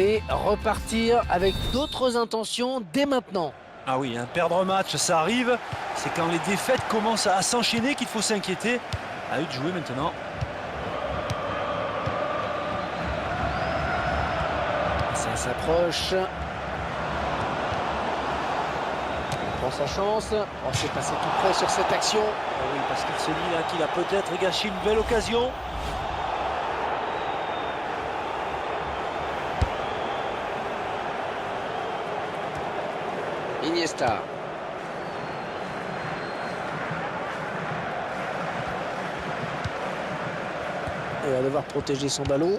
souhaiter repartir avec d'autres intentions dès maintenant. Ah oui, perdre un match, ça arrive. C'est quand les défaites commencent à s'enchaîner qu'il faut s'inquiéter. À eux de jouer maintenant. Ça s'approche. Il prend sa chance. Oh, c'est passé tout près sur cette action. Ah oui, parce qu'il se dit là qu'il a peut-être gâché une belle occasion. Iniesta. Il va devoir protéger son ballon.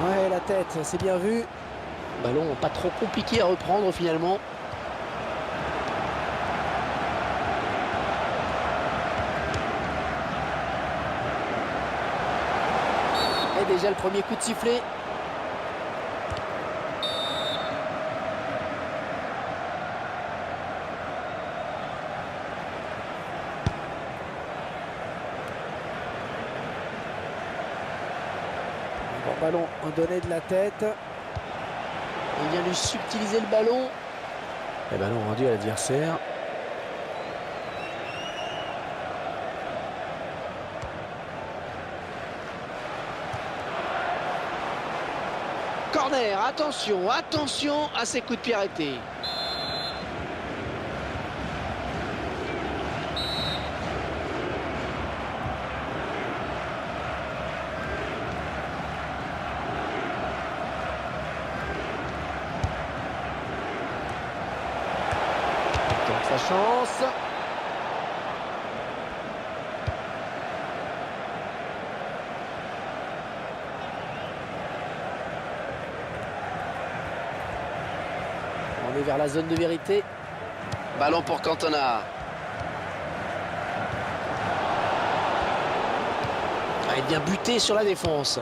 Ouais, la tête, c'est bien vu. Ballon pas trop compliqué à reprendre finalement. Et déjà le premier coup de sifflet. Bon ballon donné de la tête. Il vient lui subtiliser le ballon. Le ballon rendu à l'adversaire. Corner, attention, attention à ces coups de pied arrêtés. Sa chance. On est vers la zone de vérité. Ballon pour Cantona. Ah, il vient buter sur la défense.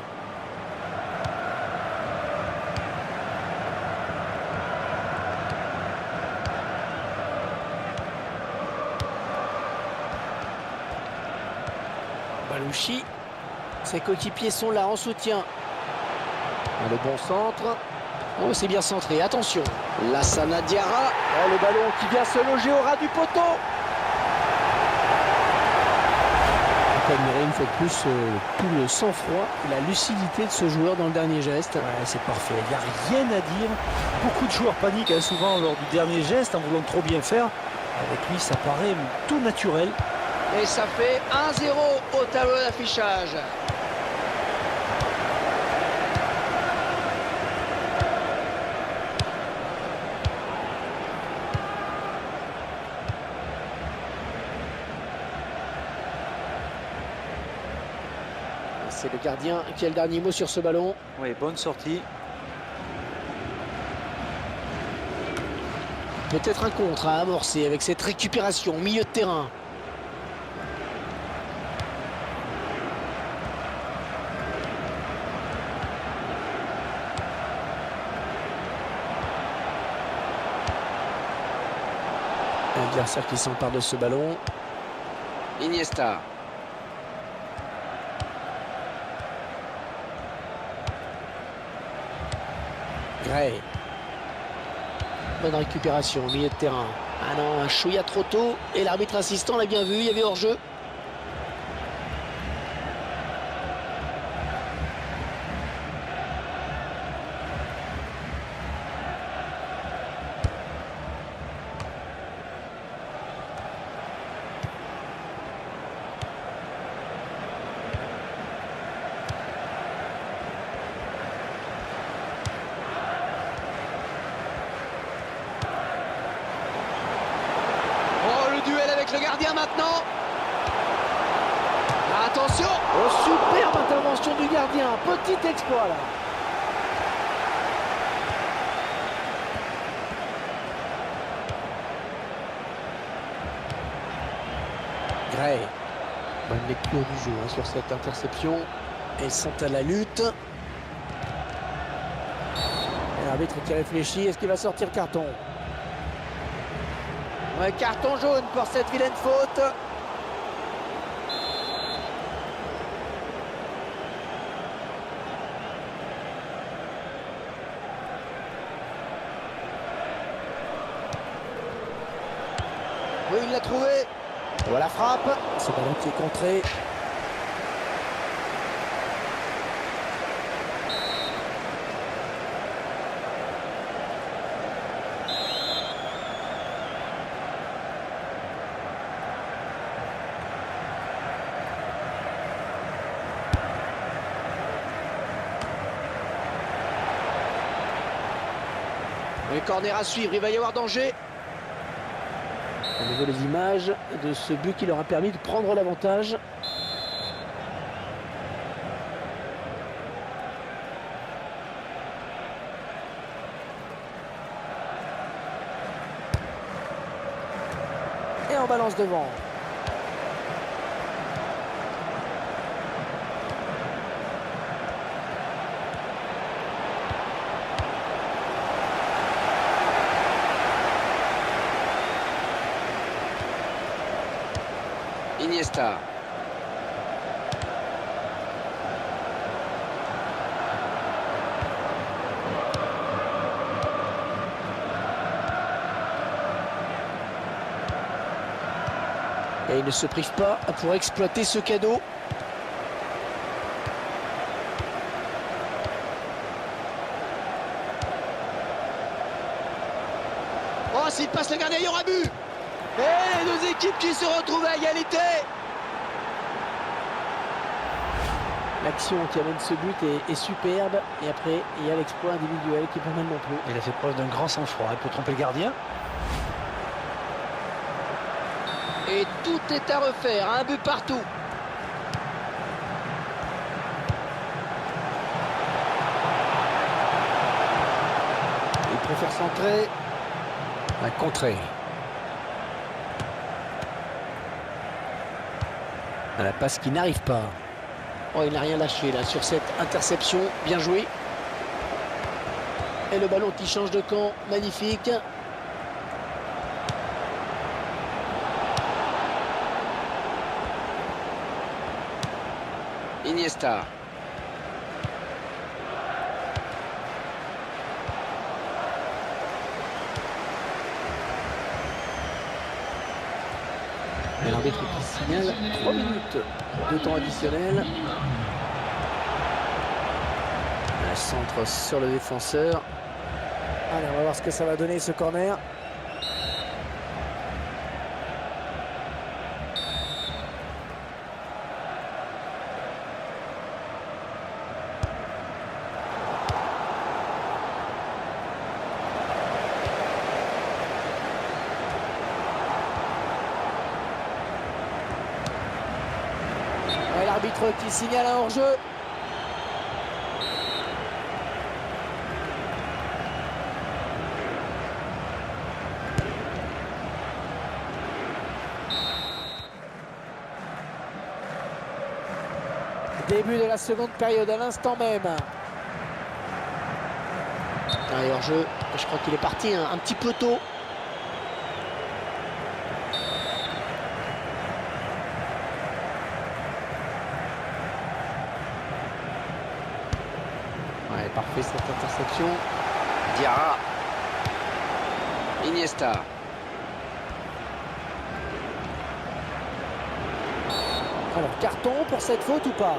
Balouchi, ses coéquipiers sont là en soutien. Le bon centre. Oh, c'est bien centré, attention. Lassana Diarra. Oh, le ballon qui vient se loger au ras du poteau. On peut admirer une fois de plus tout le sang-froid, la lucidité de ce joueur dans le dernier geste. Ouais, c'est parfait, il n'y a rien à dire. Beaucoup de joueurs paniquent souvent lors du dernier geste en voulant trop bien faire. Avec lui, ça paraît tout naturel. Et ça fait 1-0 au tableau d'affichage. C'est le gardien qui a le dernier mot sur ce ballon. Oui, bonne sortie. Peut-être un contre à amorcer avec cette récupération au milieu de terrain. L'adversaire qui s'empare de ce ballon. Iniesta. Gray. Bonne récupération au milieu de terrain. Ah non, un chouïa trop tôt. Et l'arbitre assistant l'a bien vu, il y avait hors-jeu. Le gardien maintenant. Attention. Oh, superbe intervention du gardien. Petit exploit là. Gray. Bonne lecture du jeu sur cette interception. Elles sont à la lutte. L'arbitre qui réfléchit. Est-ce qu'il va sortir carton? Ouais, carton jaune pour cette vilaine faute. il l'a trouvé. Voilà la frappe. Ce ballon qui est contré. Le corner à suivre, il va y avoir danger. On voit les images de ce but qui leur a permis de prendre l'avantage. Et on balance devant. Iniesta. Et il ne se prive pas pour exploiter ce cadeau. Oh, s'il passe le gardien, il y aura but. Et les deux équipes qui se retrouvent à égalité. L'action qui amène ce but est superbe. Et après, il y a l'exploit individuel qui est pas mal non plus. Il a fait preuve d'un grand sang-froid. Il peut tromper le gardien. Et tout est à refaire. Un but partout. Il préfère centrer. La contrée. La passe qui n'arrive pas. Oh, il n'a rien lâché là sur cette interception. Bien joué. Et le ballon qui change de camp. Magnifique. Iniesta. Et l'arbitre qui signale 3 minutes de temps additionnel. Un centre sur le défenseur. Allez, on va voir ce que ça va donner ce corner. L'arbitre qui signale un hors-jeu. Début de la seconde période à l'instant même. Allez, hors-jeu. Je crois qu'il est parti un petit peu tôt. Ouais, parfait cette interception. Diarra. Iniesta. Alors, carton pour cette faute ou pas?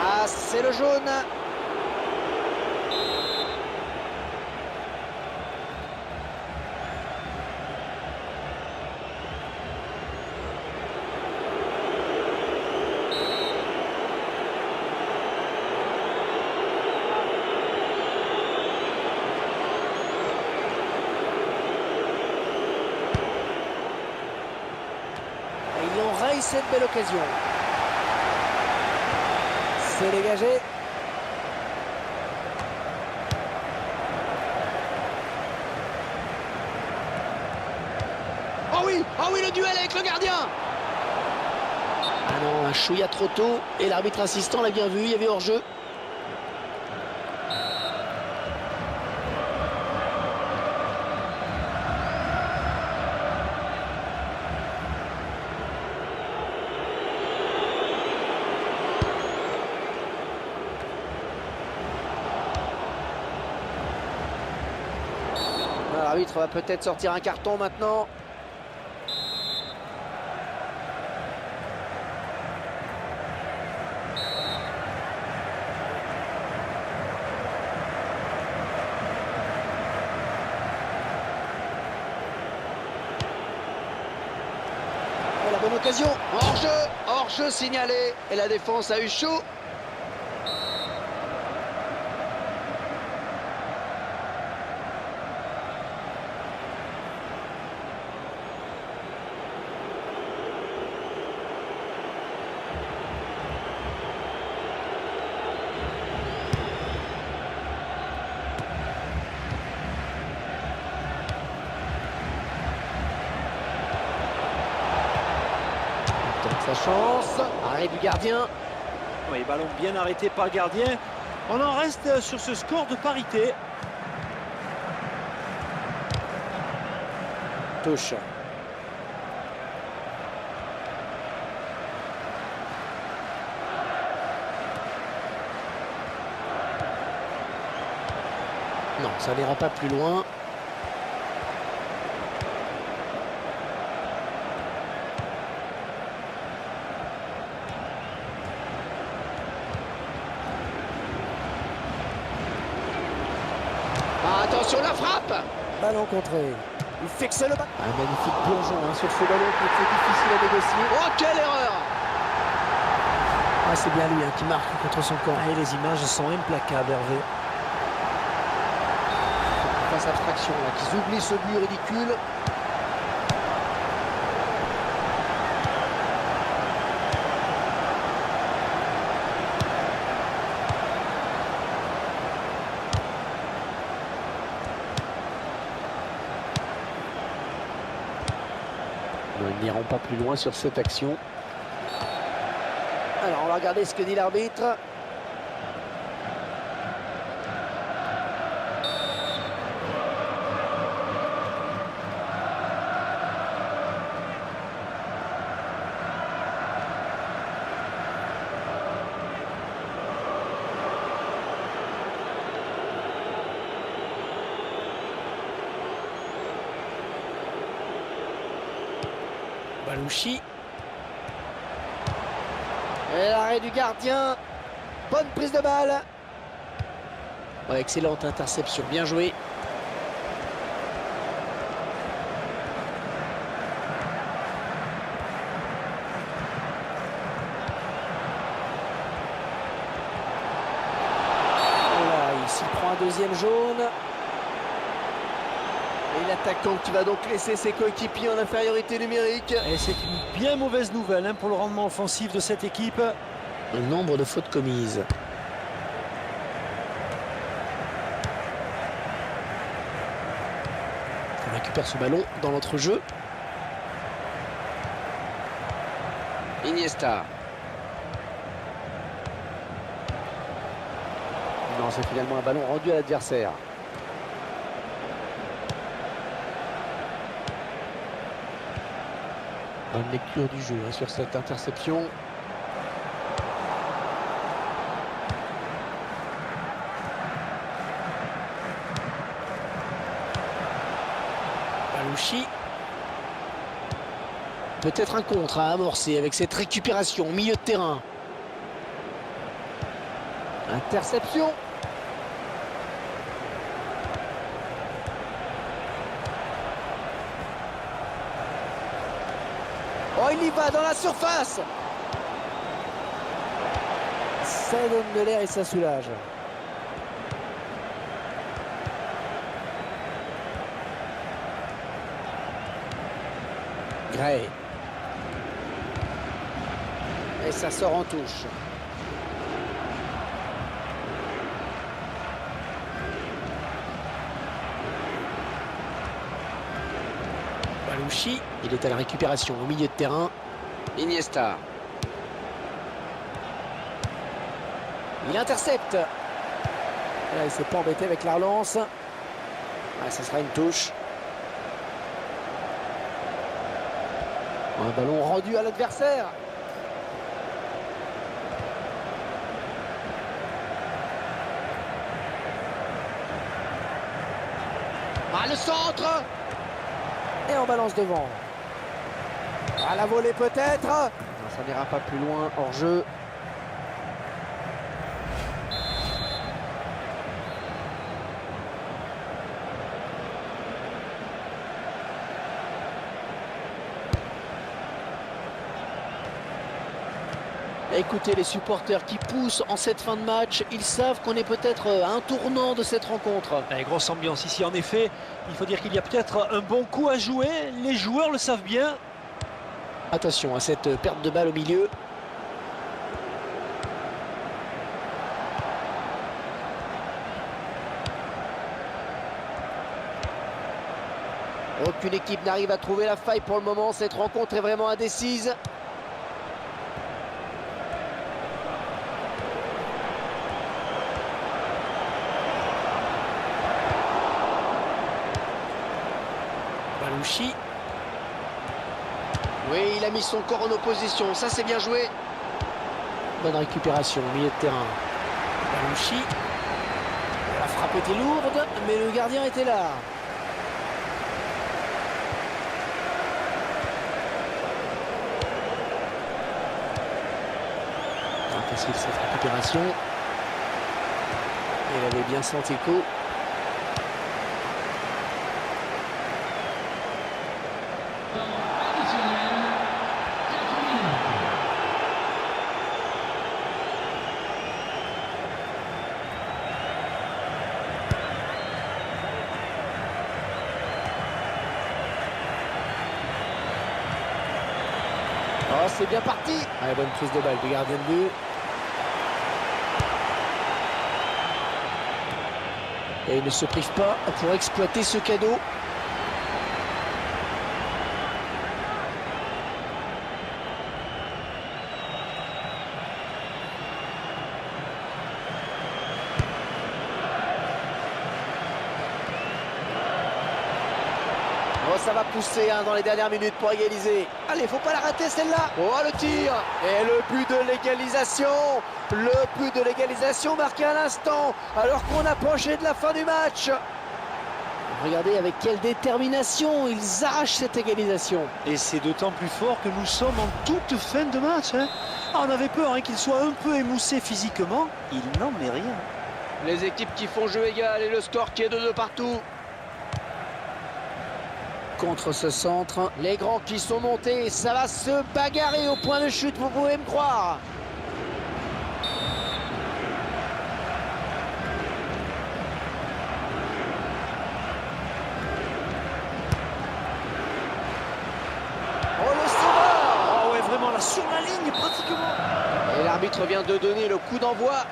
Ah, c'est le jaune. On raye cette belle occasion. C'est dégagé. Oh oui, le duel avec le gardien. Ah non, un chouïa trop tôt. Et l'arbitre assistant l'a bien vu, il y avait hors-jeu. l'arbitre va peut-être sortir un carton maintenant. Et la bonne occasion. Hors-jeu signalé. Et la défense a eu chaud. Sa chance, arrêt du gardien. Oui, ballon bien arrêté par le gardien. On en reste sur ce score de parité. Touche. Non, ça n'ira pas plus loin. Attention la frappe. Ballon contré. Il fixe le ballon. Un magnifique plongeon sur ce ballon qui est difficile à négocier. Oh, quelle erreur! Ah, c'est bien lui qui marque contre son camp. Et les images sont implacables, Hervé. Face abstraction, là, qu'ils oublient ce but ridicule. Ils n'iront pas plus loin sur cette action. Alors, on va regarder ce que dit l'arbitre. Balouchi. Et l'arrêt du gardien. Bonne prise de balle. Ouais, excellente interception, bien joué. Voilà, il s'y prend un deuxième jaune. Et l'attaquant qui va donc laisser ses coéquipiers en infériorité numérique. Et c'est une bien mauvaise nouvelle pour le rendement offensif de cette équipe. Le nombre de fautes commises. On récupère ce ballon dans l'entrejeu. Iniesta. Non, c'est finalement un ballon rendu à l'adversaire. Bonne lecture du jeu sur cette interception. Balouchi. Peut-être un contre à amorcer avec cette récupération au milieu de terrain. Interception. Oh, il y va dans la surface. Ça donne de l'air et ça soulage. Gray. Et ça sort en touche. Balouchi, il est à la récupération au milieu de terrain. Iniesta. Il intercepte. Là, il ne s'est pas embêté avec la relance. Ah, ça sera une touche. Un ballon rendu à l'adversaire. Ah, le centre. Et on balance devant. À la volée peut-être. Non, ça n'ira pas plus loin, hors jeu. Écoutez les supporters qui poussent en cette fin de match, ils savent qu'on est peut-être à un tournant de cette rencontre. Et grosse ambiance ici en effet, il faut dire qu'il y a peut-être un bon coup à jouer, les joueurs le savent bien. Attention à cette perte de balle au milieu. Aucune équipe n'arrive à trouver la faille pour le moment, cette rencontre est vraiment indécise. Balouchi. Oui, il a mis son corps en opposition, ça c'est bien joué. Bonne récupération au milieu de terrain. Balouchi. La frappe était lourde, mais le gardien était là. Facile cette récupération. Il avait bien senti le coup. Oh, c'est bien parti. Allez, bonne prise de balle du gardien de but. Et il ne se prive pas pour exploiter ce cadeau. Oh, ça va pousser dans les dernières minutes pour égaliser. Allez, faut pas la rater celle-là. Oh, le tir. Et le but de l'égalisation. Le but de l'égalisation marqué à l'instant, alors qu'on approchait de la fin du match. Regardez avec quelle détermination ils arrachent cette égalisation. Et c'est d'autant plus fort que nous sommes en toute fin de match. On avait peur qu'il soit un peu émoussé physiquement. Il n'en est rien. Les équipes qui font jeu égal et le score qui est de 2 partout. Contre ce centre, les grands qui sont montés, ça va se bagarrer au point de chute, vous pouvez me croire. Oh, le sauveur! Oh ouais, vraiment là sur la ligne pratiquement. Et l'arbitre vient de donner le coup d'envoi.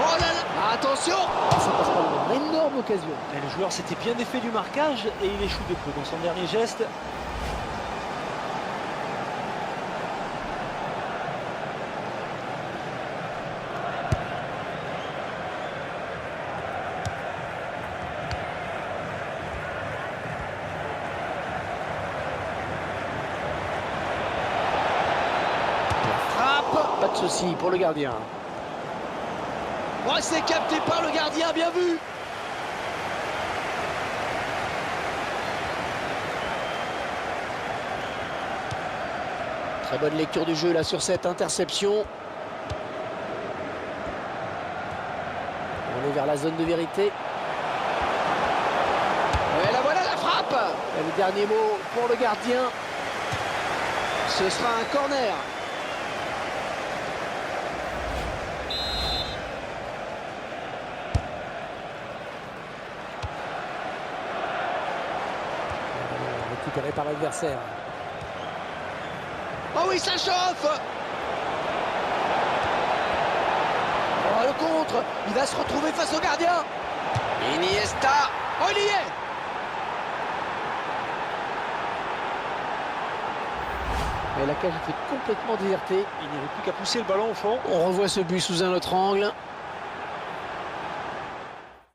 Oh là là! Attention! Ça passe pas loin. Énorme occasion. Et le joueur s'était bien défait du marquage et il échoue de peu dans son dernier geste. Pas de souci pour le gardien. Oh, c'est capté par le gardien, bien vu. Très bonne lecture du jeu là sur cette interception. On est vers la zone de vérité. Et là voilà la frappe. Et le dernier mot pour le gardien. Ce sera un corner. Récupéré par l'adversaire. Oh oui, ça chauffe. Oh, le contre. Il va se retrouver face au gardien. Iniesta. Oh, il y est. Mais la cage était complètement désertée. Il n'y avait plus qu'à pousser le ballon au fond. On revoit ce but sous un autre angle.